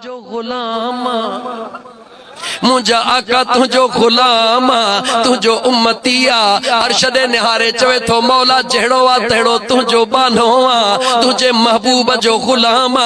तुझो गुलाम मुझा आका तुझो गुलाम तुझो उम्मतिया अरशद निहारे चवे थो मौला जहिड़ो आ तहिड़ो तुझो बानो आ तुझे महबूब जो गुलाम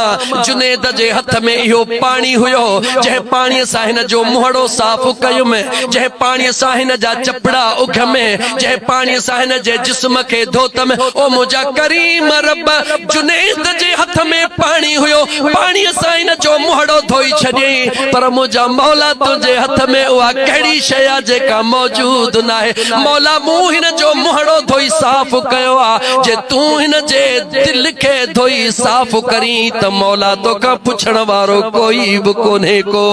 जुनेद जे हथ में इहो पानी हुयो जंहिं पाणीअ सां हिन जो मुहड़ो साफ़ कयुमि जंहिं पाणीअ सां हिन जा चपड़ा उघमि जंहिं पाणीअ सां हिन जे जिस्म खे धोतमि ओ मुझा करीम रब जुनेद जे हथ में पानी हुयो पाणीअ सां हिन जो मुहड़ो धोई छॾियईं पर मुझा मौला तुझे हथ में उहा कहिड़ी शइ आहे जेका मौजूद नाहे मौला मूं हिन जो मुहड़ो धोई साफ़ कयो आहे जे तूं हिन जे दिल खे धोई साफ़ करीं त मौला तोखां पुछण वारो कोई बि कोन्हे को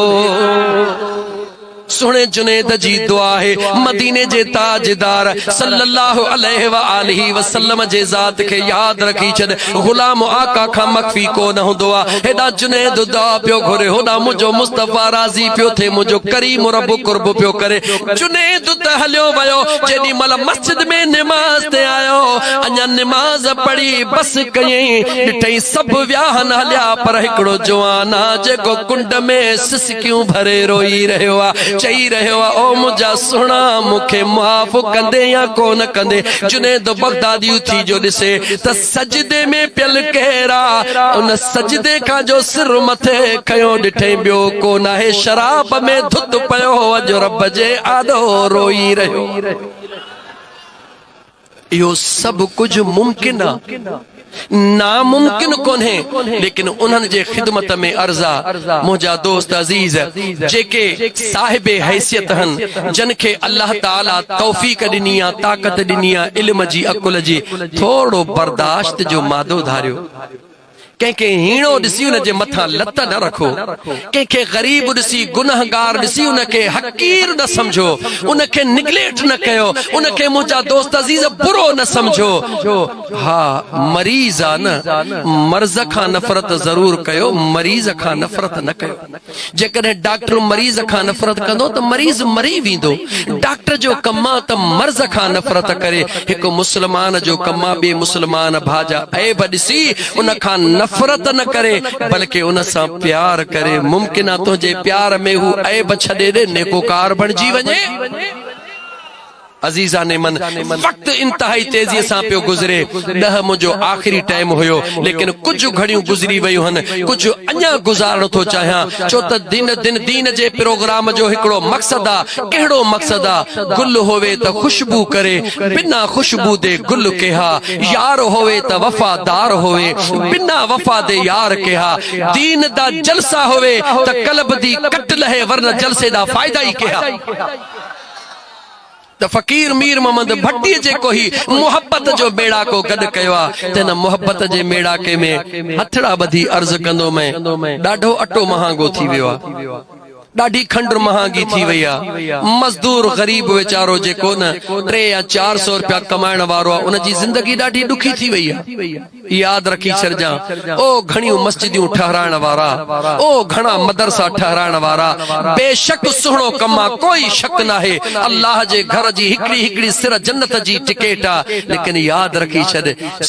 सुने जुनेद जी दुआ है मदीने जे ताजदार सल्लल्लाहु अलैहि व आलिहि वसल्लम जे ज़ात के याद रखी छद गुलाम आका खां मख्फी को न हुंदो आहे हेदा जुनेद दुआ पियो घुरे होदा मुझो मुस्तफा राज़ी पियो थे मुझो करीम रब कुर्ब पियो करे जुनेद त हलियो वयो जेडी मल मस्जिद में नमाज ते आयो अञा नमाज पढ़ी बस कयई ॾिठई सब व्याहन हलिया पर हिकड़ो जवान जेको कुंड में सिसकियूं भरे रोई रहियो आहे चई रहियो आहे ओ मुझा सुणा मूंखे माफ़ कंदे या कोन कंदे जुनेद बगदादी थी जो ॾिसे त सजदे में पियल केरा उन सजदे खां जो सिर मथे खयो ॾिठई ॿियो कोन आहे शराब में धुत पियो अॼु रब जे आॾो रोई रहियो इहो सभु कुझु मुमकिन आहे नामुमकिन कोन्हे लेकिन उन्हनि जे खिदमत में अर्ज़ा मुझा दोस्त अजीज जेके साहिबे हैसियत हन जन खे अल्लाह ताला तौफीक ॾिनी आहे ताक़त ॾिनी आहे इल्म जी अकुल जी थोड़ो बर्दाश्त जो मादो धारियो कंहिंखे हीणो ॾिसी उन जे मथां लत न रखो कंहिंखे ग़रीब ॾिसी गुनहगार ॾिसी उनखे हक़ीर न समझो उनखे निगलेक्ट न कयो उनखे मुंहिंजा दोस्त अज़ीज़ बुरो न समझो हा मरीज़ आहे न मर्ज़ खां नफ़रत ज़रूर कयो मरीज़ खां नफ़रत न कयो जेकॾहिं डॉक्टर मरीज़ खां नफ़रत कंदो त मरीज़ मरी वेंदो डॉक्टर जो कमु आहे त मर्ज़ खां नफ़रत करे हिकु मुस्लमान जो कमु आहे ॿिए मुस्लमान भाउ जा ऐब ॾिसी उन खां नफ़रत न करे बल्कि उन सां प्यार करे मुमकिन आहे तुंहिंजे प्यार में हू ऐब छॾे ॾे नेकोकार बणिजी वञे अजीज़ा ने मन वक्त इंतहाई तेजी सां पियो गुज़रे ॾह मुंहिंजो आख़िरी टाइम हुयो लेकिन कुछ घड़ियूं गुज़री वयूं हन कुछ अञा गुज़ारण थो चाहियां छो त दीन जे प्रोग्राम जो हिकिड़ो मक़सद आहे कहिड़ो मक़सद आहे गुल होवे त खुशबू करे बिना खुशबू दे गुल केहा यार होवे त वफादार होवे बिना वफा दे यार केहा दीन दा जलसा होवे त कल्ब दी कट लहे वरना जलसे दा फायदा ही केहा त फ़कीर मीर मोहम्मद भट्टी जेको ही मोहब्बत जो बेड़ा को गॾु कयो आहे त हिन मोहब्बत जे मेड़ाके में हथड़ा ॿधी अर्ज़ कंदो मैं ॾाढो अटो महांगो थी वियो आहे ॾाढी खंड महांगी थी वई आहे मज़दूर ग़रीब वेचारो जेको न 3 या 400 रुपया कमाइण वारो आहे उन जी ज़िंदगी ॾाढी ॾुखी थी वई आहे याद रखी छॾिजां ओ घणियूं मस्जिदियूं ठहराइण वारा ओ घणा मदरसा ठहराइण वारा बेशक सुहिणो कमु आहे कोई शक नाहे अल्लाह जे घर जी हिकिड़ी सिर जन्नत जी टिकेट आहे लेकिन याद रखी छॾ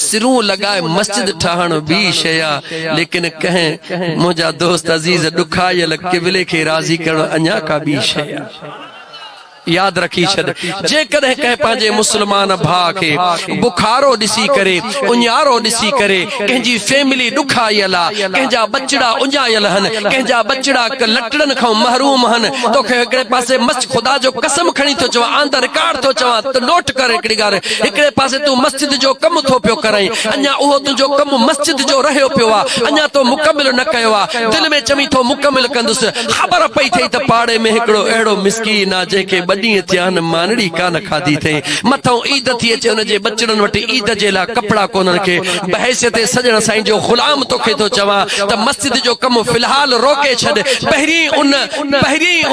सिरूं लॻाए मस्जिद ठहण ॿी शइ आहे लेकिन कंहिं मुंहिंजा दोस्त अज़ीज़ ॾुखायल क़िबले खे राज़ी करण अञा का ॿी शइ आहे याद रखी छॾ जेकॾहिं कंहिं पंहिंजे मुस्लमान भाउ खे बुखारो ॾिसी करे उञारो ॾिसी करे कंहिंजी फैमिली ॾुखायल आहे कंहिंजा बचड़ा उञायल हन कंहिंजा बचड़ा लटड़नि खां महरूम हन तोखे हिकिड़े पासे मस्त ख़ुदा जो कसम खणी थो चवां आंदर रिकॉर्ड थो चवां त नोट कर हिकिड़ी ॻाल्हि हिकिड़े पासे तूं मस्जिद जो कमु थो पियो कराई अञा उहो तुंहिंजो कमु मस्जिद जो रहियो पियो आहे अञा तो मुकमिल न कयो आहे दिलि में चवी थो मुकमिल कंदुसि ख़बर पई थई त पाड़े में हिकिड़ो अहिड़ो मिस्कीन आहे जंहिंखे ॾींहं थिया आहिनि मानड़ी कान खाधी अथई मथां ईद थी अचे हुनजे बचड़नि वटि ईद जे लाइ कपिड़ा कोन्हनि खे बहैसियत सजण साईं जो ग़ुलाम तोखे थो चवां त मस्जिद जो कमु फ़िलहाल रोके छॾ पहिरीं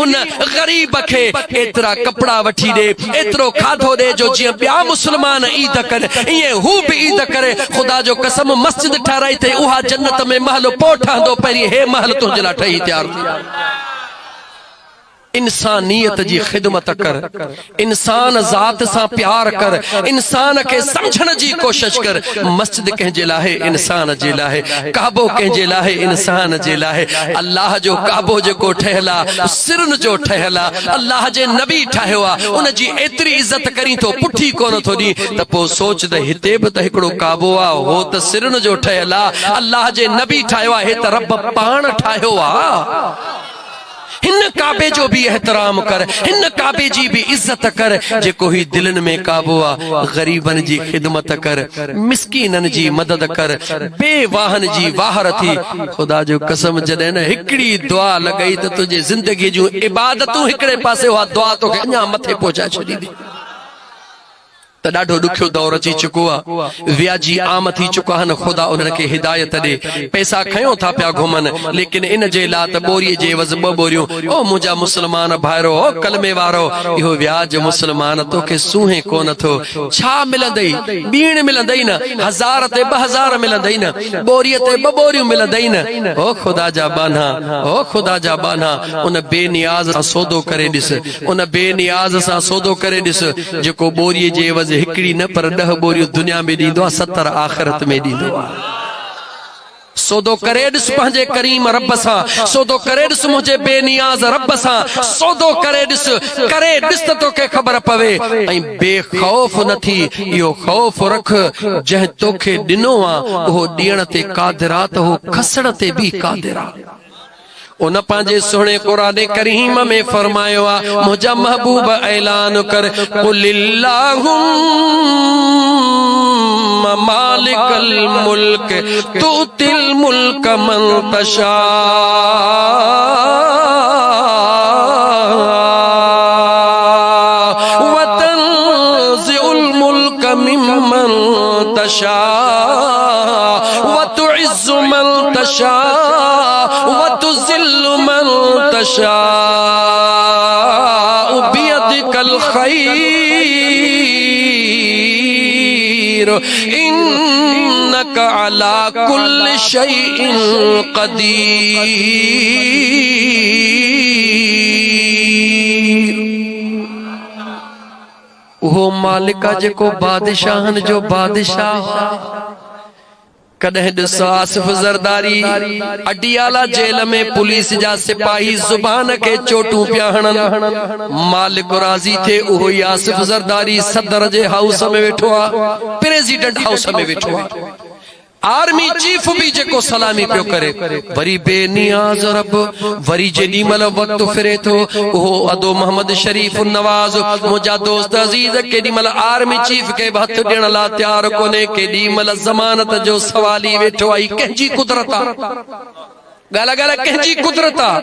उन ग़रीब खे एतिरा कपिड़ा वठी ॾे एतिरो खाधो ॾे जो जीअं ॿिया मुस्लमान ईद कनि ईअं हू बि ईद करे ख़ुदा जो कसम मस्जिद ठाराई अथई उहा जन्नत में महल पोइ ठहंदो पहिरीं हे महल तुंहिंजे लाइ ठही तयारु थी इंसानियत जी खिदमत कर, इंसान ज़ात सां प्यार कर, इंसान के समझण जी कोशिश कर। मस्जिद कंहिंजे लाइ इंसान जे लाइ, काबो कंहिंजे लाइ इंसान जे लाइ। अल्लाह जो काबो जेको ठहियल आहे सिरन जो ठहियल आहे, अल्लाह जे नबी ठाहियो आहे, उन जी एतिरी इज़त करी थो पुठी कोन थो ॾी त पोइ सोच त हिते बि त हिकिड़ो काबो आहे, हो त सिरन जो ठहियल आहे, अल्लाह जे नबी ठाहियो आहे, हे त रब पाण ठाहियो आहे। हिन काबे जो भी एहतराम कर, हिन काबे जी भी इज्जत कर जेको ही दिलन में काबो आ। गरीबन जी खिदमत कर, मिस्कीनन जी मदद कर, बेवाहन जी वाहर थी। खुदा जो कसम जॾहिं न हिकिड़ी दुआ लॻई त तुंहिंजे ज़िंदगी जूं इबादतूं हिकिड़े पासे हुआ, दुआ तोखे अञा मथे पहुचाए छॾींदी। त ॾाढो ॾुखियो दौर अची चुको आहे, व्याजी आम थी चुका आहिनि। ख़ुदा उन्हनि खे हिदायत ॾे, पैसा खयो था पिया घुमनि, लेकिन इन जे लाइ त ॿोरीअ जे एवज़ ॿ ॿोरियूं। ओ मुंहिंजा मुस्लमान भाइरो, ओ कलमे वारो, इहो व्याज मुस्लमान तोखे सूहे कोन थो। छा मिलंदई? बीण मिलंदई न, 1000 ते 2000 मिलंदई न, ॿोरीअ ते 2 ॿोरियूं मिलंदई न। ओ ख़ुदा जा बाना, ओ ख़ुदा जा बाना, उन बेनियाज़ सां सौदो करे ॾिस, उन बेनियाज़ सां सौदो करे ॾिस जेको ॿोरीअ जे एवज़ हिकिड़ी न पर 10 ॿोरियूं दुनिया में ॾींदो आहे, 70 आख़िरत में ॾींदो आहे। सौदो करे ॾिस पंहिंजे करीम रब सां, सौदो करे ॾिस मुंहिंजे बेनियाज़ रब सां, सौदो करे ॾिस त तोखे ख़बर पवे। ऐं बेखौफ न थी, इहो ख़ौफ रख जंहिं तोखे ॾिनो आहे उहो ॾियण ते क़ादिर आहे, त उहो खसण ते बि क़ादिर आहे। उन पंहिंजे सुहिणे क़ुरान करीम में फरमायो आहे, मुंहिंजा महबूब ऐलान कर, कुलिल्लाहुम्मा मालिकल मुल्क तुतिल मुल्क मन तशा व तंज़िउल मुल्क मिम्मन तशा व तुइज़्ज़ु मन तशा वतुज़िल्लु मन तशाअ बियदिकल खैर इन्नका अला कुल्लि शैइन क़दीर। वो मालिका जेको बादशाहन जो बादशाह, कॾहिं ॾिसो आसिफ ज़रदारी अडियाला जेल में पुलिस जा सिपाही ज़ुबान खे चोटूं पिया हणनि, मालिक राज़ी थे उहो ई आसिफ ज़रदारी सदर जे हाउस में वेठो आहे, प्रेसिडेंट हाउस में वेठो आहे। आर्मी चीफ भी जेको सलामी पियो करे, वरी बेनियाज़ रब, वरी जेॾी महिल वक़्तु फिरे थो उहो अदो मोहम्मद शरीफ नवाज़ मुंहिंजा दोस्त अज़ीज़ केॾी महिल आर्मी चीफ खे हथ ॾियण लाइ तयार कोन्हे, केॾी महिल ज़मानत जो सवाली वेठो आहे। कंहिंजी कुदरत आहे? गाला गाला कंहिंजी कुदरत आहे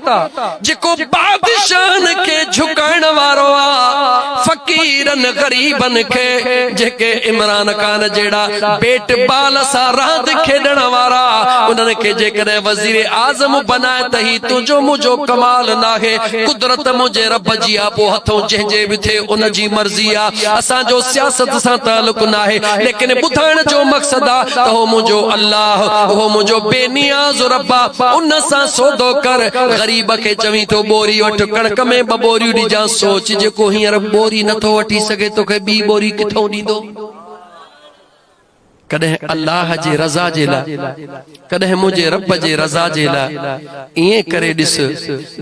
जेको बादशाहन खे झुकाइण वारो आहे, फ़कीरन गरीबन खे, जेके इमरान खान जहिड़ा बेट बाल सां रांदि खेॾण वारा, उन्हनि खे जेकॾहिं वज़ीर आज़म बनाए त ही तुंहिंजो मुंहिंजो कमाल नाहे, कुदरत मुंहिंजे रब जी आहे। पोइ हथों जंहिंजे बि थिए उन जी मर्ज़ी आहे, असांजो सियासत सां तालुक नाहे, लेकिन ॿुधाइण जो मक़सदु आहे त हो मुंहिंजो अल्लाह, हो मुंहिंजो बेनियाज़ रब आहे। उन सां सौदो कर। गरीब खे चवी तो बोरी वठ, कणक में 2 बोरियूं ॾिजां। सोच जेको हींअर बोरी नथो वठी सघे तोखे 2 बोरी किथों ॾींदो? कॾहिं अल्लाह जे रज़ा जे लाइ, कॾहिं मुंहिंजे रब जे रज़ा जे लाइ ईअं करे ॾिस,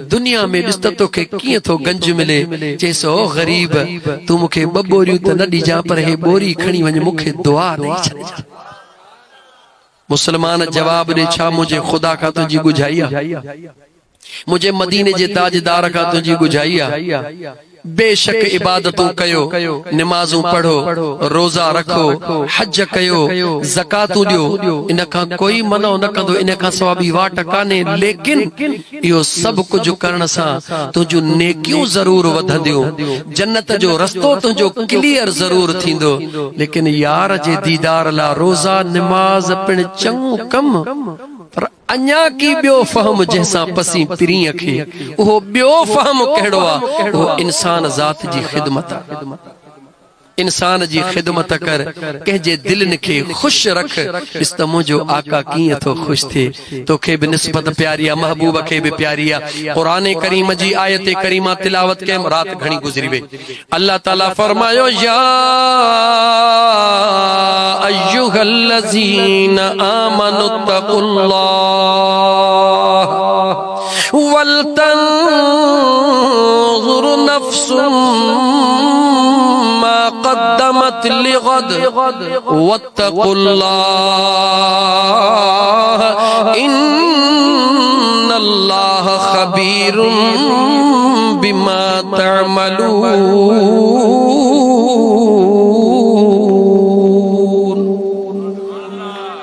दुनिया में ॾिस त तोखे कीअं थो गंज मिले। चएसि ओ ग़रीब, तूं मूंखे 2 बोरियूं त न ॾिजां, पर हे बोरी खणी वञ, मूंखे दुआ ॾेई छॾिजां। मुसलमान जवाब ॾे, छा मुंहिंजे ख़ुदा खां तुंहिंजी गुझाई आहे? मुंहिंजे मदीने जे ताजदार खां तुंहिंजी गुझाई आहे? बेशक इबादतूं कयो, निमाज़ूं पढ़ो, रोज़ा रखो, हज कयो, ज़कातूं ॾियो, इन खां कोई मनो न कंदो, इन खां सवाइ ॿी वाट कान्हे। लेकिन इहो सभु कुझु करण सां तुंहिंजूं नेकियूं ज़रूर वधंदियूं, जन्नत जो रस्तो तुंहिंजो क्लियर ज़रूर थींदो। लेकिन यार जे दीदार लाइ रोज़ा निमाज़ पिण चङो कम, पर अञा की ॿियो फ़हम जंहिंसां पसी पिरीअ खे, उहो ॿियो फ़हम कहिड़ो आहे? उहो इंसान ज़ात जी ख़िदमत आहे। انسان جی خدمت کر کہ جے دلن کے خوش رکھ اس تمو جو آقا کیے تو خوش تھے تو کہ بھی نسبت پیاریا محبوب کے بھی پیاریا قرآن کریم جی آیت کریمہ تلاوت کے رات گھنی گزری وے اللہ تعالیٰ فرمایو یا ایوہ الذین آمنوا اتقوا اللہ ولتنظر نفس ما قدمت لغد واتقوا اللہ ان اللہ خبیر بما تعملون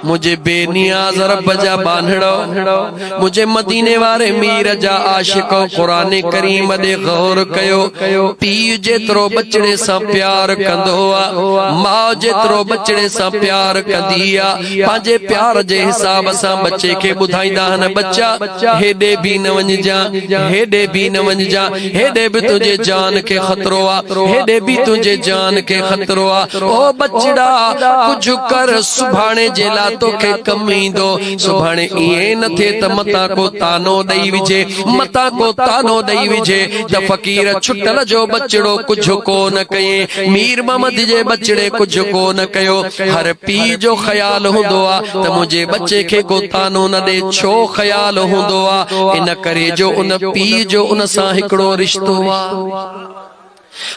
مجھے بے نیاز رب جا بانھڑو مجھے مدینے وارے میر جا عاشقو قرآن کریم دے غور کیو پی جترو بچڑے سا پیار کندوا ماں جترو بچڑے سا پیار کندیا پانجے پیار جے حساب سا بچے کے بدھائی داہن بچہ ہیڈے بھی نہ ونج جا ہیڈے بھی نہ ونج جا ہیڈے بھی تجھے جان کے خطروا ہیڈے بھی تجھے جان کے خطروا او بچڑا کچھ کر سبھانے جیلا تو کے کمی دو سبھانے یہ نہ تھے تا متا کو تانو دئی وجے متا کو تانو دئی وجے تا فقیر چھٹل جو بچڑو کچھ کو نہ کئے میر محمد جے بچڑے کچھ کو نہ کئیو ہر پی جو خیال ہوں دعا تا مجھے بچے کے کو تانو نہ دے چھو خیال ہوں دعا ان کرے جو ان پی جو ان سا ہکڑو رشتو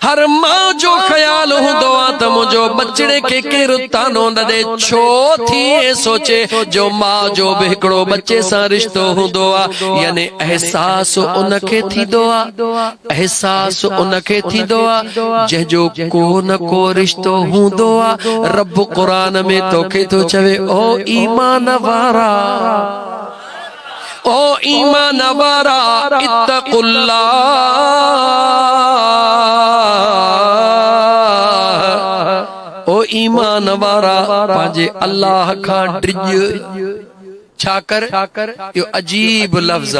ہر ماں جو خیال ہوں دعا تا مجھو بچڑے کے کرتانو نہ دے چھو تھی یہ سوچے جو ماں جو بہکڑو بچے سا رشتو ہوں دعا یعنی احساس انکے تھی دعا احساس انکے تھی دعا جہ جو کو نہ کو رشتو ہوں دعا رب قرآن میں تو کہ تو چوے او ایمان وارا او ایمان وارا اتقوا اللہ او ایمان وارا پانجے اللہ کھا ڈرج چھاکر یہ عجیب لفظہ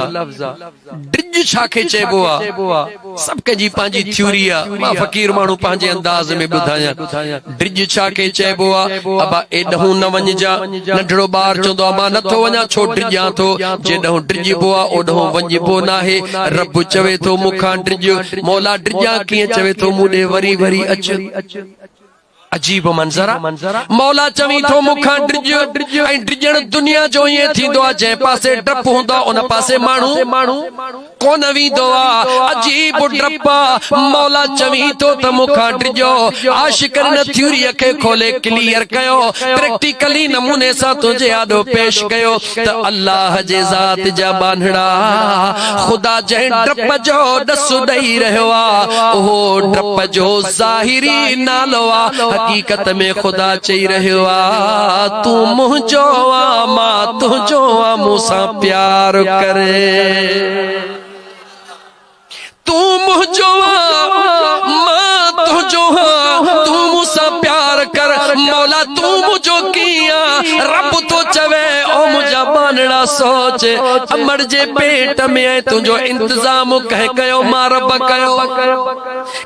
ڈرج چھاکے چے بوا سب کے جی پانجی تھیوریا ماں فقیر مانو پانجے انداز میں بدھایا ڈرج چھاکے چے بوا ابا اے ڈہوں نہ ونج جا نڈڑو بار چوندو اما نہ تھو ونجا چھو ڈرجاں تو جے ڈہوں ڈرج بوا او ڈہوں ونج بو نہ ہے رب چوے تو مکھاں ڈرج مولا ڈرجاں کیے چوے تو موڈے وری وری اچ عجیب منظرہ مولا چویں تو مکھاں ڈرج این ڈرجن دنیا جو یہ تھی دعا جے پاسے ڈرپ ہوندا ان پاسے مانو کون وی دعا عجیب ڈرپا مولا چویں تو مکھاں ڈرجو عاشقن تھیوری کے کھولے کلیئر کیو پریکٹیکلی نمونے سا تجھے آدو پیش کیو تا اللہ جے ذات جا بانھڑا خدا جے ڈرپ جو دس دئی رہوا او ڈرپ جو ظاہری نالوا حقیقت میں خدا چاہی رہوا تو مجھو آما تجھو آموسا پیار کرے تو مجھو آما تجھو آموسا پیار کر مولا تو مجھو کیا رب تو چوے او مجھا بانڑا سوچ امر جے پیٹ میں آئے تجھو انتظام کہہ کہو ماں رب کہو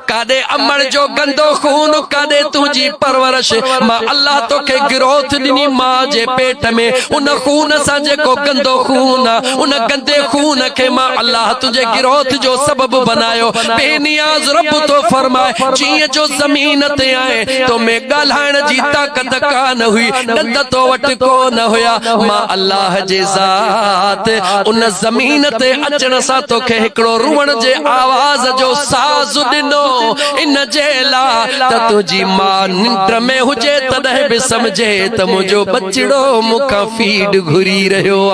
کادے امر جو گندو خون کادے تجھی پرورش ماں اللہ تو کے گروتھ دنی ماں جے پیٹ میں ان خون سانجے کو گندو خون ان گندے خون کے ماں اللہ تجھے گروتھ جو سبب بنایو بے نیاز رب تو فرمائے جیئے جو زمین تے آئے تو میں گالہائن جی طاقت کا نہ ہوئی ڈند تو وٹ کو نہ ہویا ماں اللہ جے ذات ان زمین تے اچن سا تو کہ ہکڑو روڑ جے آواز جو ساز دنو ان جیلا تا تجھی ماں ننٹر میں ہوجے تدہ بھی سمجھے تا مجھو بچڑو مکھا فیڈ گھری رہو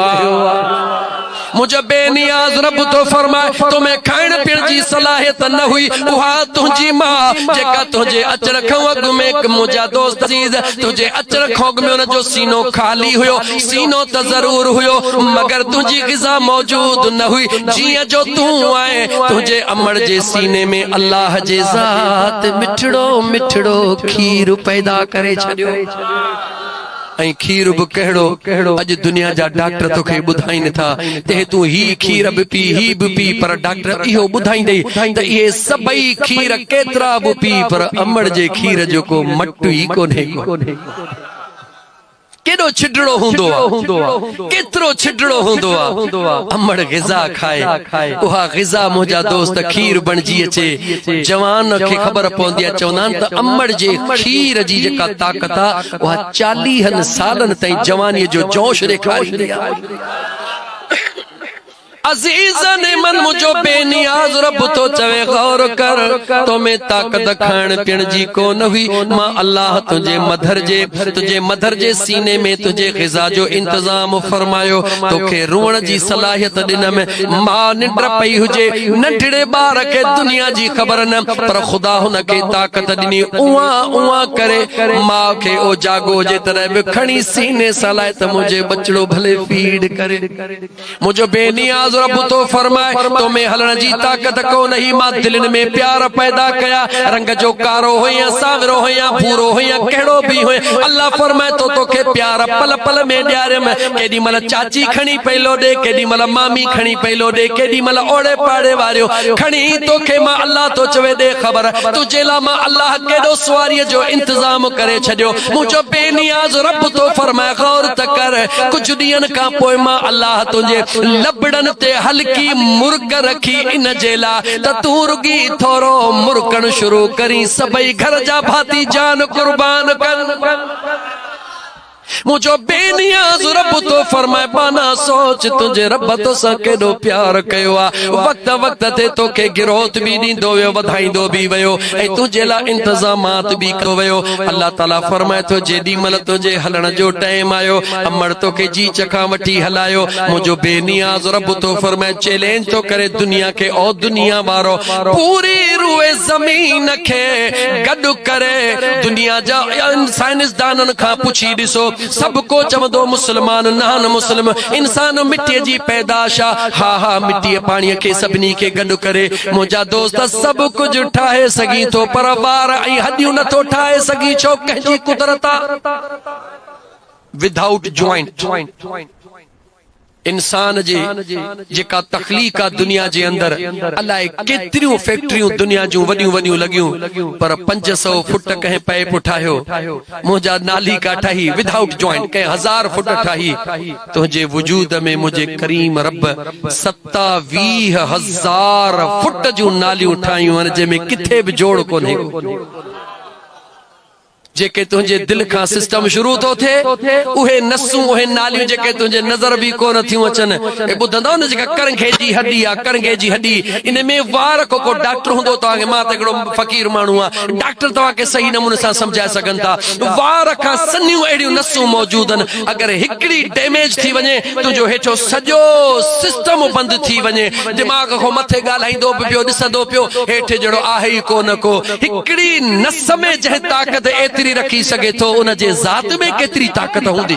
مجھے بے نیاز رب تو فرمائے تمہیں کھائن پھر جی صلاحیت نہ ہوئی وہاں تجھی ماں جگہ تجھے اچر کھوگ میں مجھا دوست عزیز تجھے اچر کھوگ میں انہ جو سینوں خالی ہوئو سینوں تا ضرور ہوئو مگر تجھی غذا موجود نہ ہوئی جیہ جو تو آئے تجھے امر جے سینے میں اللہ جے ذات مٹھڑو مٹھڑو کھیر پیدا کرے چھڑیو ऐं खीर बि कहिड़ो अॼु दुनिया जा डॉक्टर तोखे ॿुधाइनि था ते तूं ही खीर बि पी ही बि पी पर डॉक्टर इहो ॿुधाईंदई त इहे सभई खीर केतिरा बि पी पर अमड़ जे खीर जो को मटु ई कोन्हे केॾो छिडड़ो हूंदो आहे केतिरो छिडड़ो हूंदो आहे अमड़ ग़िज़ा खाए उहा ग़िज़ा मुंहिंजा दोस्त खीर बणिजी अचे जवान खे ख़बर पवंदी आहे चवंदा आहिनि त अमड़ जे खीर जी जेका ताक़त आहे उहा 40 सालनि ताईं जवानीअ जो जोश ॾेखारींदी आहे अज़ीज़न मन मुझो बेनियाज रब तो चवे गौर कर तो में ताकत खाण पिण जी कोन हुई मां अल्लाह तुझे मदर जे सीने में तुझे ग़िज़ा जो इंतजाम फरमायो तोखे रुअण जी सलाहियत ॾिन में मां निंड पई हुजे नंढड़े ॿार खे दुनिया जी ख़बर न पर ख़ुदा हुन खे ताक़त ॾिनी उहा करे मां खे ओ जागो जे तरह बि खणी सीने सां लाइ त मुंहिंजे बचड़ो भले फीड करे मुंहिंजो बेनियाज रब तो फरमाए तो में हलण जी ताकत कोन ही मां दिलनि में प्यार पैदा कया रंग जो कारो हो या सावरो हो या भूरो हो या कहिड़ो बि हो अल्लाह फरमाए तो तोखे प्यार पल पल में ॾियारियम केॾी महिल चाची खणी पइलो ॾे केॾी महिल मामी खणी पइलो ॾे केॾी महिल ओड़े पाड़े वारियो खणी तोखे मां अल्लाह तो चवे ॾे ख़बर तुझे लाइ मां अल्लाह केॾो सवारीअ जो इंतजाम करे छॾियो मुंहिंजो बेनियाज़ रब तो फरमाए गौर त कर कुझु ॾींहंनि खां पोइ मां अल्लाह तुंहिंजे लबड़नि ते हल्की मुर्ग रखी इन जे लाइ त तूं रुगी थोरो मुर्कण शुरू करी सभई घर जा भाती जान कुर्बान कर मुझो बेनियाज़ रब तो फरमाए पाना सोच तुझे रब तो सा केॾो प्यार कयो आहे वक्त वक्त ते तोखे गिरोथ भी ॾींदो वियो वधाईंदो भी वियो ऐं तुझे लाइ इंतज़ामात भी कयो वियो अल्लाह ताला फरमाए थो जेॾी महिल तुंहिंजे हलण जो टाइम आयो अमड़ तोखे जी चखां वठी हलायो मुंहिंजो बेनियाज़ रब तो फरमाए चैलेंज तो करे दुनिया खे ओ दुनिया वारो पूरी रूए ज़मीन खे गॾु करे दुनिया जा साइंसदाननि खां पुछी ॾिसो सब को चवंदो मुसलमान नान मुस्लिम इंसान मिट्टीअ जी पैदाश हा मिट्टीअ पाणीअ खे सभिनी खे गॾु करे मुंहिंजा दोस्त सब कुझु ठाहे सघी थो पर वार ऐं हॾियूं नथो ठाहे सघी छो कंहिंजी कुदरत विदाउट जॉइंट इंसान जे जेका तखलीक आहे दुनिया जे अंदर अलाए केतिरियूं फैक्ट्रियूं दुनिया जूं वॾियूं वॾियूं लॻियूं पर 500 फुट कंहिं पैप ठाहियो मुंहिंजा नाली का ठाही विदाउट जॉइंट कंहिं 1000 फुट ठाही तुंहिंजे वजूद में मुंहिंजे करीम रब 27,000 फुट जूं नालियूं ठाहियूं आहिनि जंहिंमें किथे बि जोड़ कोन्हे जेके तुंहिंजे दिल खां सिस्टम शुरू तो थिए उहे नसूं उहे नालियूं जेके तुंहिंजे नज़र बि कोन थियूं अचनि ऐं ॿुधंदव न जेका करंगे जी हड्डी आहे करंगे जी हड्डी इन में वार को डॉक्टर हूंदो तव्हांखे मां त हिकिड़ो फ़क़ीर माण्हू आहे डॉक्टर तव्हांखे सही नमूने सां सम्झाए सघनि था वार खां सन्नियूं अहिड़ियूं नसूं मौजूद आहिनि अगरि हिकिड़ी डैमेज थी वञे तुंहिंजो हेठो सॼो सिस्टम बंदि थी वञे दिमाग़ खां मथे ॻाल्हाईंदो बि पियो ॾिसंदो पियो हेठि जहिड़ो आहे ई कोन को हिकिड़ी नस में जंहिं ताक़त एतिरी रखी सके तो उन जे ज़ात में केतरी ताकत हूंदी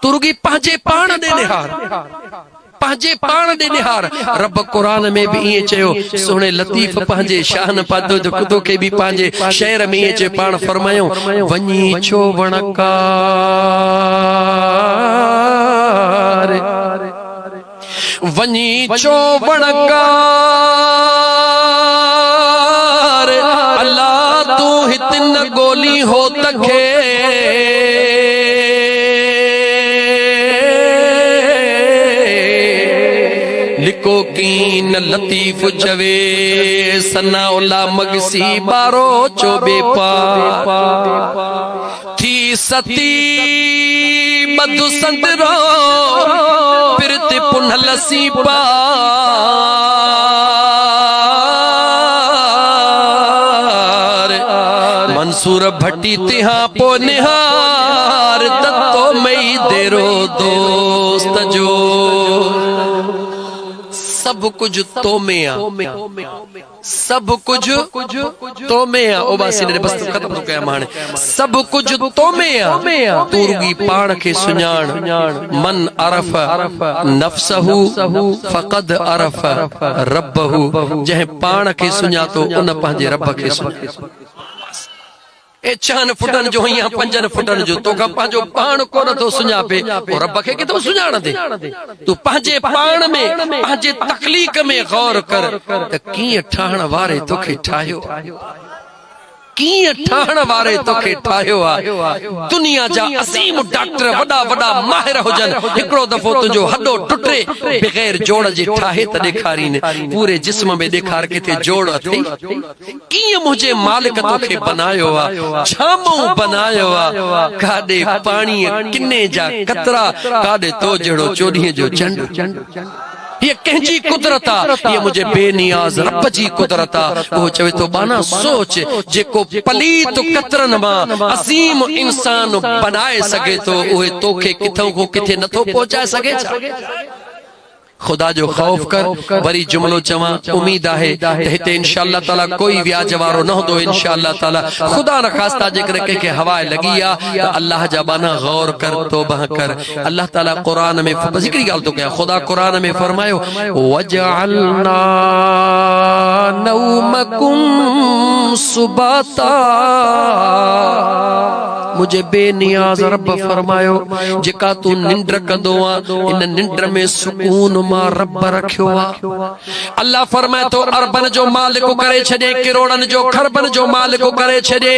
तू रुगी पंहिंजे पाण ॾे निहार पंहिंजे पाण ॾे निहार रब क़ुरान में भी इएं चयो सोने लतीफ़ पंहिंजे शान पातो जो खुदो के भी पंहिंजे शहर में इएं चयो पाण फरमायो वञी छो वणकार वञी छो वणकार तू हितन गोली हो तखे लिको कीन लतीफ चवे सनाउल्ला मगसी बारो चोबे पा थी सती मधु संदरो पिरत पुनल सी पा मंसूर भट्टी तिहा पो निहार दत्तो मई देरो दोस्त जो सब कुछ तो में आ सब कुछ तो में आ ओ बासी ने बस खत्म तो कया माने सब कुछ तो में आ तू रुगी पाण के सुञाण मन अरफ नफ्सहु फक़द अरफ रब्बहु जह पाण के सुञातो उन पंहिंजे रब के सुञातो اے 4 فٹن جو یا 5 فٹن جو تو کا پانجو پان کو نہ تو سنیا پے اور رب کے تو سنانا دے تو پانجے پان میں پانجے تخلیق میں غور کر تے کی ٹھاہن وارے تو کے ٹھاہیو کی ٹھاہن وارے تو کے ٹھاہیو دنیا جا عظیم ڈاکٹر وڈا وڈا ماہر ہوجن ہکڑو دفعو تجو ہڈو ٹٹرے بغیر جوڑ جے ٹھاہے تے ॾेखारी نے پورے جسم میں ॾेखार کے تے جوڑ اٿي کی مجھے مالک تو کے بنايو چھامو بنايو کاڈے پانی کنے جا قطرہ کاڈے تو جڑو چوڑیے جو چنڈ یہ کہنجی قدرت یہ مجھے بے نیاز رب جی قدرت وہ چوے تو بانا سوچ جے کو پلیت قطرن ماں عظیم انسان بنائے سگے تو اوہ توکے کتھوں کو کتھے نتھو پہنچائے سگے خدا جو خوف کر بری جملو چواں امید ہے تہتے انشاءاللہ تعالی کوئی ویاج وارو نہ دو انشاءاللہ تعالی خدا نہ خواستہ ذکر کے ہوائے لگیا اللہ جبانا غور کر توبہ کر اللہ تعالی قرآن میں ذکری گال تو کیا خدا قرآن میں فرمائیو وَجَعَلْنَا نَوْمَكُمْ سُبَاتًا مجھے بے نیاز رب فرمائیو جکا تو نندر کدوا ان نندر میں سکون ما رب رکھوا اللہ فرمائے تو اربن جو مالکو کرے چھڑے کروڑن جو خربن جو مالکو کرے چھڑے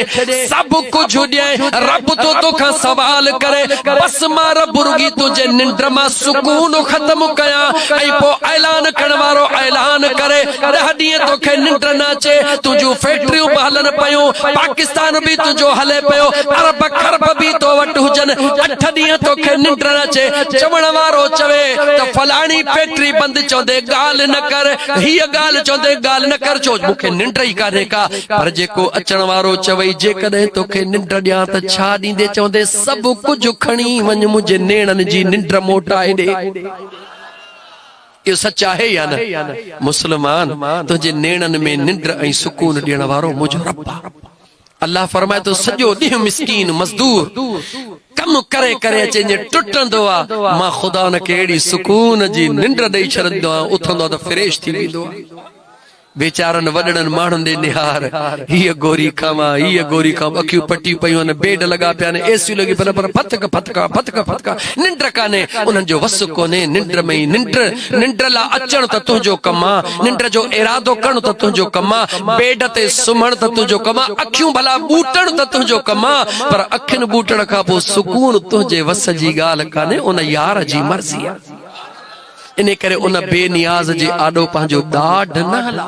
سب کچھ دے رب تو کھا سوال کرے بس ما رب رگی تجھے نندر ما سکون ختم کیا ای پو اعلان کنوارو اعلان کرے دہدیے تو کھے نندر ناچے تجھو فیکٹریوں بہلن پیوں پاکستان بھی تجھو ہلے پیوں عرب خرب بھی تو وٹ ہوجن 8 ڈیاں تو کھے نندر ناچے چمن وارو چوے تو فلانی فیکٹری بند چوندے گال نہ کر ہی گال چوندے گال نہ کر چو مکھے نندر ہی کرنے کا پر جے کو اچن وارو چوئی جے کدے تو کھے نندر ڈیاں تا چھا ڈیندے چوندے سب کچھ کھنی ون مجھے نیڑن جی نندر موٹائے دے یہ سچا ہے یا نہ مسلمان تجھے نیڑن میں نندر ای سکون ڈیڑ وارو مجھے رب اللہ فرمائے تو سجو دیہ مسکین مزدور کم کرے کرے چنجے ٹٹن دعا ماں خدا نہ کیڑی سکون جی نندر دے چھرن دعا اتھن دعا فریش تھی بھی دعا بیچارن وڈڑن مانن دے نہار یہ گوری کھاما اکیو پٹی پیون بیڈ لگا پیانے ایسی لگی پر پھتکا نندر کانے انہن جو وس کونے نندر میں نندر لا اچن تا تنجو کما نندر جو ارادو کرن تا تنجو کما بیڈ تے سمن تا تنجو کما اکیوں بھلا بوٹن تا تنجو کما پر اکھن بوٹن کا پو سکون تنجے وس جی گال کانے انہ یار جی مرضی انہیں کرے انہ بے نیاز جے آڈو پانجو داڑھ نہ ہلا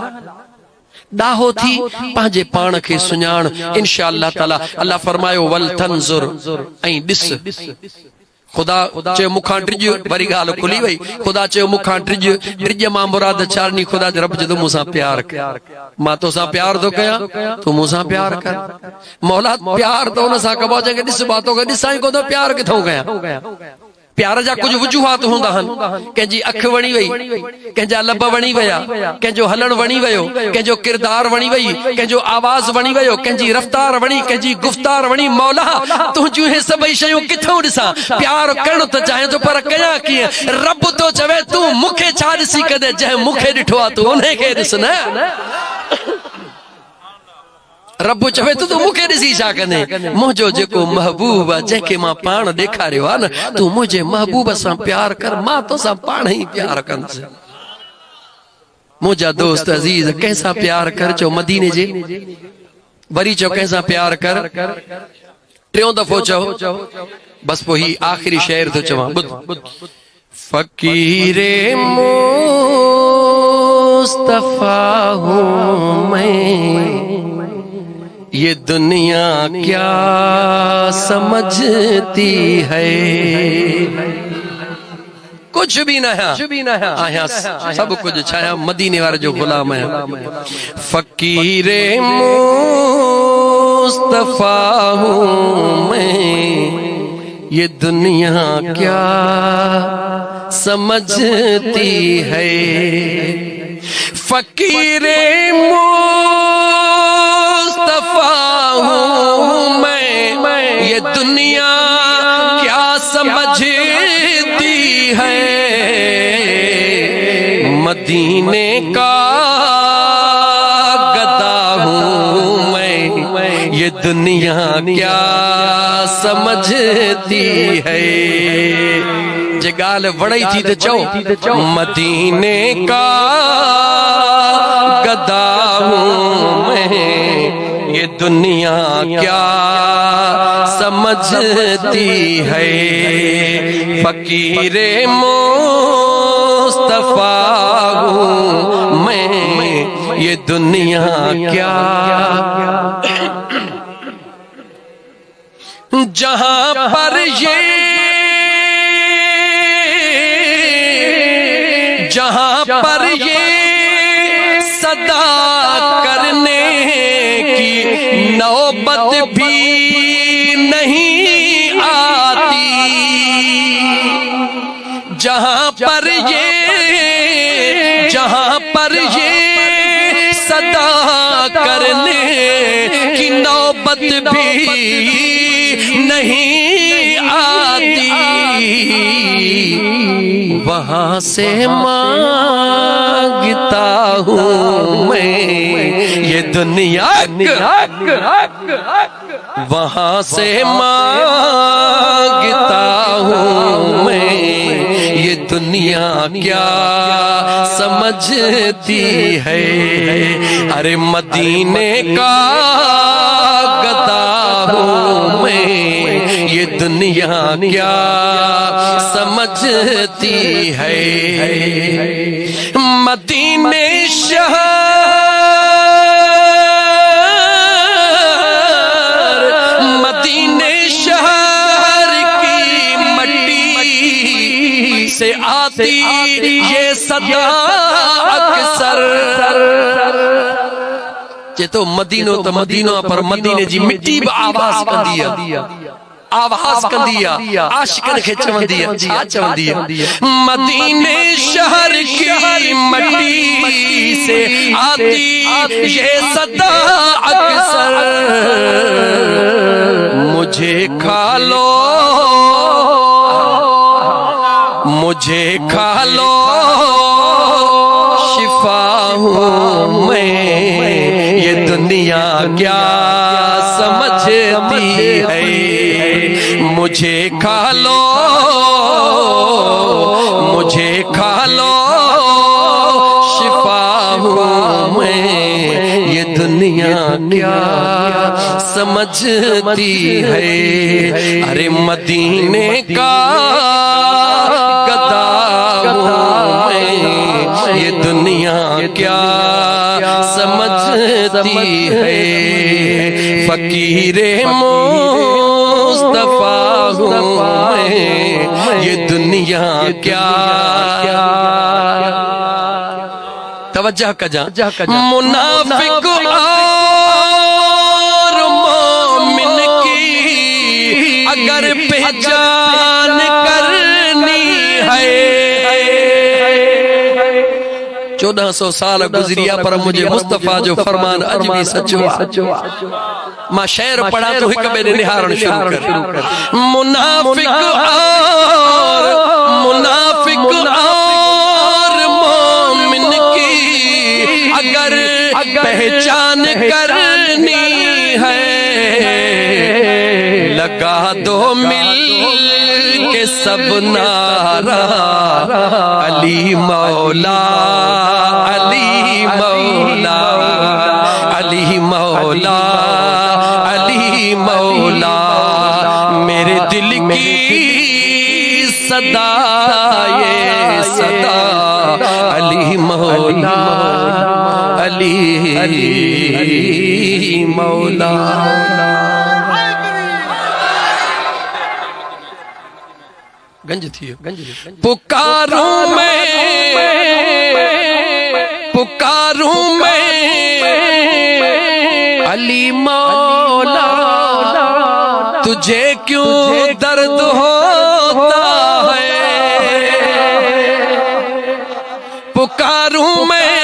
ڈاہو تھی پانجے پان کے سنیان انشاءاللہ تعالی اللہ فرمائیو وَلْتَنْزُرْ این ڈس خدا چے مکھان ڈرج بری گال کھلی وئی خدا چے مکھان ڈرج ماں مراد چارنی خدا دے رب جدو موسیٰ پیار کر ماں تو سا پیار دو کیا تو موسیٰ پیار کر مولا پیار تو انہ سا کبا جنگے ڈس باتوں گا ڈسائیں کو تو پیار کتھوں گیا پیار جا کچھ وجوہات ہوندا ہن کہ جی اکھ ونی وئی کہ جا لب ونی ویا کہ جو ہلن ونی ویو کہ جو کردار ونی وئی کہ جو آواز ونی ویو کہ جی رفتار ونی کہ جی گفتار ونی مولا تو جو ہے سب شیوں کتھوں ڈسا پیار کرن تو چاہے تو پر کیا کی رب تو چوے تو مکھے چھا ڈسی کدے جے مکھے ڈٹھوا تو انہیں کے ڈسنا رب چوے تو مکھے ڈسی چھا کنے مجھو جے کو محبوب جے کے ماں پان دیکھا رہے ہو نا تو مجھے محبوب سا پیار کر ماں تو سا پان ہی پیار کن سے مجھا دوست عزیز کیسا پیار کر چو مدینے جے بری چو کیسا پیار کر ٹریوں دفعو چو بس وہی آخری شعر تو چواں فقیر مصطفیٰ ہوں میں یہ دنیا کیا سمجھتی ہے کچھ بھی نہ ہے آیا سب کچھ چھایا مدینے والے جو غلام ہے فقیر مصطفیٰ ہوں میں یہ دنیا کیا سمجھتی ہے فقیر ہوں میں یہ دنیا کیا سمجھتی ہے مدینے کا گدا ہوں میں یہ دنیا کیا سمجھتی ہے جے گال وڑائی تھی تو چو مدینے کا گدا ہوں میں یہ دنیا کیا سمجھتی ہے فقیر مصطفیٰ ہوں میں یہ دنیا کیا جہاں پر یہ صدا کرنے کی نوبت بھی نہیں آتی جہاں پر یہ صدا کرنے کی نوبت بھی نہیں آتی وہاں سے مانگتا ہوں میں یہ دنیا وہاں سے مانگتا ہوں میں یہ دنیا کیا سمجھتی ہے ارے مدینے کا گدا ہوں میں یہ دنیا کیا سمجھتی ہے مدینے شہر کی مٹی سے آتی یہ صدا اکثر یہ تو مدینوں پر مدینے جی مٹی با آواز کندیا عاشقن کے چوندیا مدینے شہر کی مٹی سے آتی یہ صدا اکثر مجھے کھا لو شفا ہوں میں یہ دنیا کیا سمجھتی ہے مجھے کھا لو شفا ہوں میں یہ دنیا کیا سمجھتی ہے ارے مدینے کا گدا ہوں میں یہ دنیا کیا سمجھتی ہے فقیر مصطفیٰ ہوں میں یہ دنیا کیا توجہ کا جا منافق اور مومن کی اگر پہچان کرنی ہے 1400 سال گزریا پر مجھے مصطفیٰ جو فرمان اج بھی سچوا ماں شعر پڑھا تو ایک میرے نہارن شروع کر منافق اور مومن کی اگر پہچان کرنی ہے لگا دو مل کے سب نعرہ علی مولا علی مولا علی مولا علی مولا میرے دل کی صدا یہ صدا علی مولا علی مولا گنج تھی پکاروں میں علی مولا تجھے کیوں درد ہوتا ہے پکاروں میں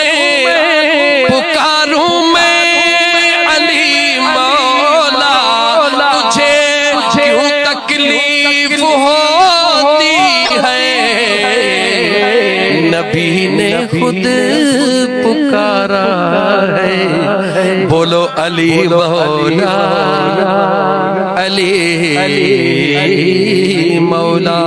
علی مولا تجھے کیوں تکلیف ہوتی ہے نبی نے خود پکارا ہے، بولو علی مولا، علی مولا۔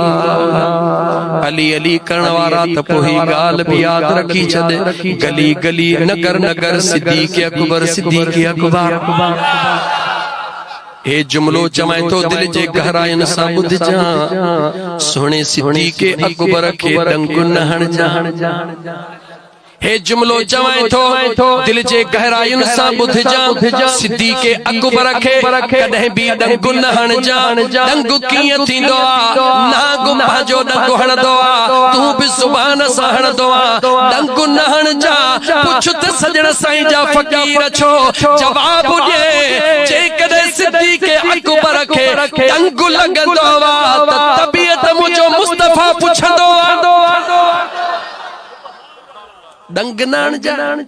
علی علی کرن وارا تپوہی گال بھی یاد رکھی چھدے، گلی گلی نگر نگر صدیق اکبر صدیق اکبر۔ اے جملو چمائیں تو دل جے گہرائن سا بدھ جان، سونے صدیق اکبر کے ڈنگ نہن جان۔ اے جملو چمائیں تو دل جے گہرائن سا بدھ جان، صدیق اکبر کے کدہیں بھی ڈنگ نہن جان۔ ڈنگ کیے تھی دعا ناگو بھاجو ڈنگ ہن دعا، تو بھی سبحان سہن دعا ڈنگ نہن جان۔ پوچھت سجن سائیں جا فقیر چھو جواب دے، جے کدے صدیق اکبر کے ڈنگ لگن دعا، طبیعت مجھو مصطفیٰ پوچھ دعا ڈنگ نان جان،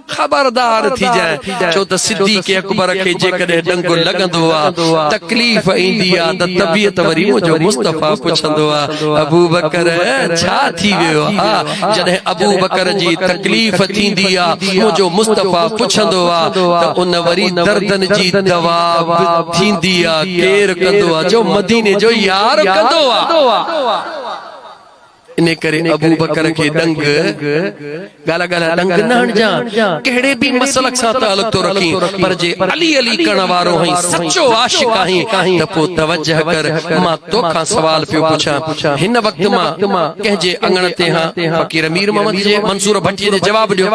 خبردار تھی جائے چھو تا صدیق اکبر کے جے کدے ڈنگ لگندو آ، تکلیف ایندیا تا طبیعت وری مجھو مصطفیٰ پوچھندو آ۔ ابو بکر چھا تھی ویو آ، جنہیں ابو بکر جی تکلیف تھیندیا مجھو مصطفیٰ پوچھندو آ، تا ان وری دردن جی دوا تھیندیا کیر کندو آ، جو مدینے جو یار کندو آ۔ انہیں کرے ابو بکر کے ڈنگ گالا گالا ڈنگ نہن جان، کہڑے بھی مسلک سا تعلق تو رکھیں، پر جے علی علی کرنوارو ہیں سچو عاشق ہیں، تپو توجہ کر ماں تو کھا سوال پیو پوچھا۔ ہن وقت ماں کہہ جے انگنتے ہاں فقیر امیر محمد جے منصور بھٹیے جے جواب دیو،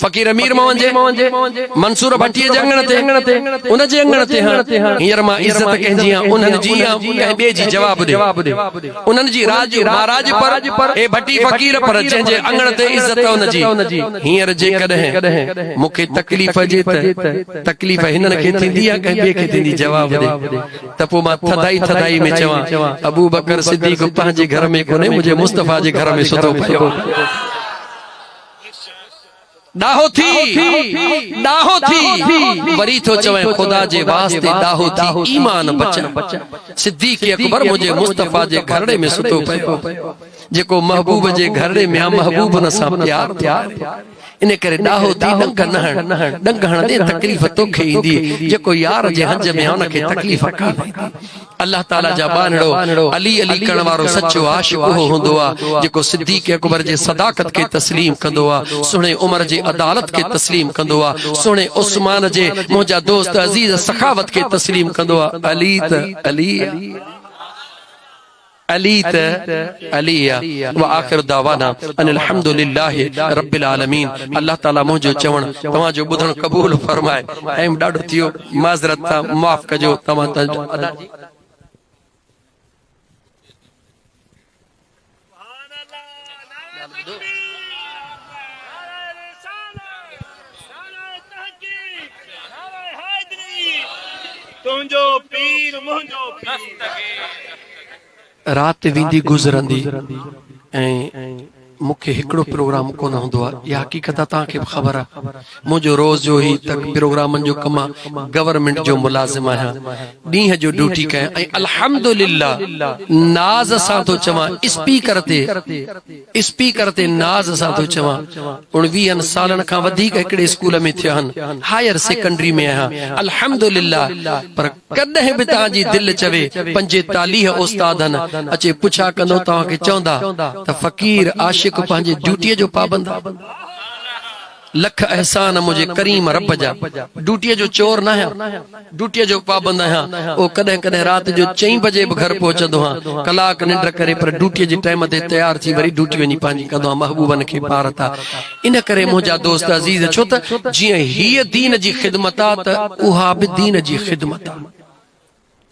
فقیر امیر محمد جے منصور بھٹیے جے انگنتے انہ جے انگنتے ہاں، ہیر ماں عزت کہہ جی ہاں انہن جی ہاں کہہ بے جی جواب دیو، انہن جی راج مہاراج پر اے بھٹی فقیر پر جن جے انگڑ تے عزت ان جی ہیر جے کدہیں مکھے تکلیف جے تکلیف ہنن کے تھیندی ہے کہ بے کے تھیندی جواب دے، تپو ماں تھدائی میں چواں ابو بکر صدیق پانچے گھر میں کونے مجھے مصطفیٰ جے گھر میں ستو پھیو۔ ڈاہو تھی وری تو چویں خدا جے واسطے ڈاہو تھی ایمان بچا، صدیق اکبر مجھے مصطفیٰ جے گھرڑے میں ستو پہو، جے کو محبوب جے گھرڑے میں محبوب نسا پیار انہیں کرے ڈاہو تھی ڈنگ ہن دے تکلیف تو کھیں دی، جے کو یار جے حج میں ہونا کے تکلیف کا اللہ تعالیٰ جا بانڑو علی علی کرنوارو سچو عاشق ہو ہندوا، جے کو صدیق اکبر جے صداقت کے تسلیم کندوا، سنے عمر جے عدالت کے تسلیم کندوا، سنے عثمان جے موجہ دوست عزیز سخاوت کے تسلیم کندوا۔ علی وآخر دعوانا ان الحمدللہ رب العالمین۔ اللہ تعالیٰ مجھو چون تمہاں جو بدھن قبول فرمائے، ایم ڈاڑو تھیو معذرت تا معاف کجو تمہاں تا ادا جی۔ تنجو پیر مہنجو پیر رات ویندی گزرندی مکھے ہکڑو پروگرام کو نہ ہوندو یا حقیقت تاں کے خبر مجھو روز جو ہی تک پروگرامن جو کما گورنمنٹ جو ملازم ہے ڈیہ جو ڈیوٹی کہیں الحمدللہ ناز سا تو چواں اسپیکر تے ناز سا تو چواں 19 سالن کھاں ودھیک ہکڑے اسکول میں تھیا ہن ہائر سیکنڈری میں ہاں الحمدللہ، پر کدھیں بھی تاں جی دل چوے پنجے تالیح استاد ہن اچے پچھا کندو تاں کے چوندا تا فقیر عاشق پانجے ڈیوٹی جو پابند لکھ احسان مجھے کریم رب جا، ڈیوٹی جو چور نہ ہے، ڈیوٹی جو پابند ہے، او کدیں کدیں رات جو 4 بجے گھر پہنچدو ہاں کلاک ننڈر کرے پر ڈیوٹی جی ٹائم تے تیار تھی وری ڈیوٹی ونی پانجی کندو محبوبن کے پار تھا۔ ان کرے مجھا دوست عزیز چھو تا جی ہی دین جی خدمتات اوہا بھی دین جی خدمتات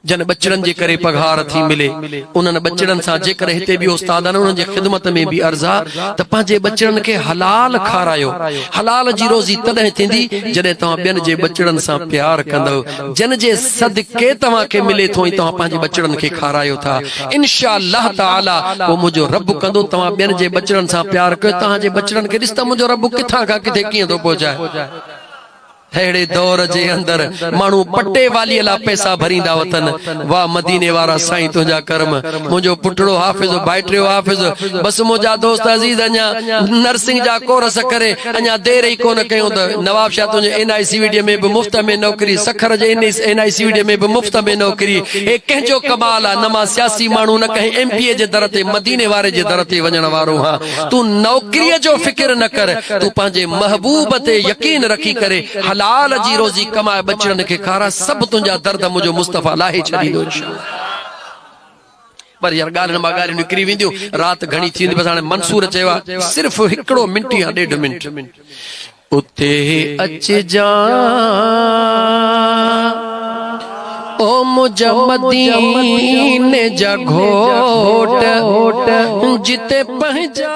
جن بچڑن جے کرے پگھار تھی ملے، انہاں بچڑن سا جے کرے ہتے بھی استادان انہاں جے خدمت میں بھی ارزا تا پانجے بچڑن کے حلال کھارایو، حلال جی روزی تدہیں تھیندی جنہیں تاں بین جے بچڑن سا پیار کندو، جن جے صدقے تاں کے ملے تھوئی تاں پانجے بچڑن کے کھارایو تھا۔ انشاءاللہ تعالی وہ مجھو رب کندو تاں بین جے بچڑن سا پیار کرو، تاں جے بچڑن کے رشتہ مجھو رب کتھاں کا کتے کیے تو پہنچائے۔ हेड़े दौर जे अंदर मानू पट्टे वाली ला पैसा भरींदा वतन। वाह मदीने वारा साईं तुझा कर्म। मुझो पुटड़ो हाफिज बाइटियो हाफिज बस मुझा दोस्त अजीज अञा नर्सिंग जा कोर्स करे अञा देर ही कोन कयूं त नवाब शाह तुझे NICVD में भी मुफ्त में नौकरी, सखर जे NICVD में भी मुफ्त में नौकरी। ए कंहिंजो कमाल आ, न मां सियासी मानू न कहीं MPA जे दर ते मदीने वारे जे दर ते वञण वारो हां। तू नौकरीअ जो फिक्र न कर, तू पंहिंजे महबूब ते यकीन रखी करे हलाल जी रोज़ी कमाए बचड़न के खारा। सब तुंहिंजा दर्द मुझो मुस्तफ़ा लाहे छॾींदो इंशाअल्लाह। पर यार गाल मा गाल निकरी वेंदियूं, रात घणी थींदी। बस हाणे मंसूर चवा सिर्फ हिकड़ो मिंट या 1.5 मिंट। उते अच जा ओ मुझा मदीने जा घोट जिते पहुंचा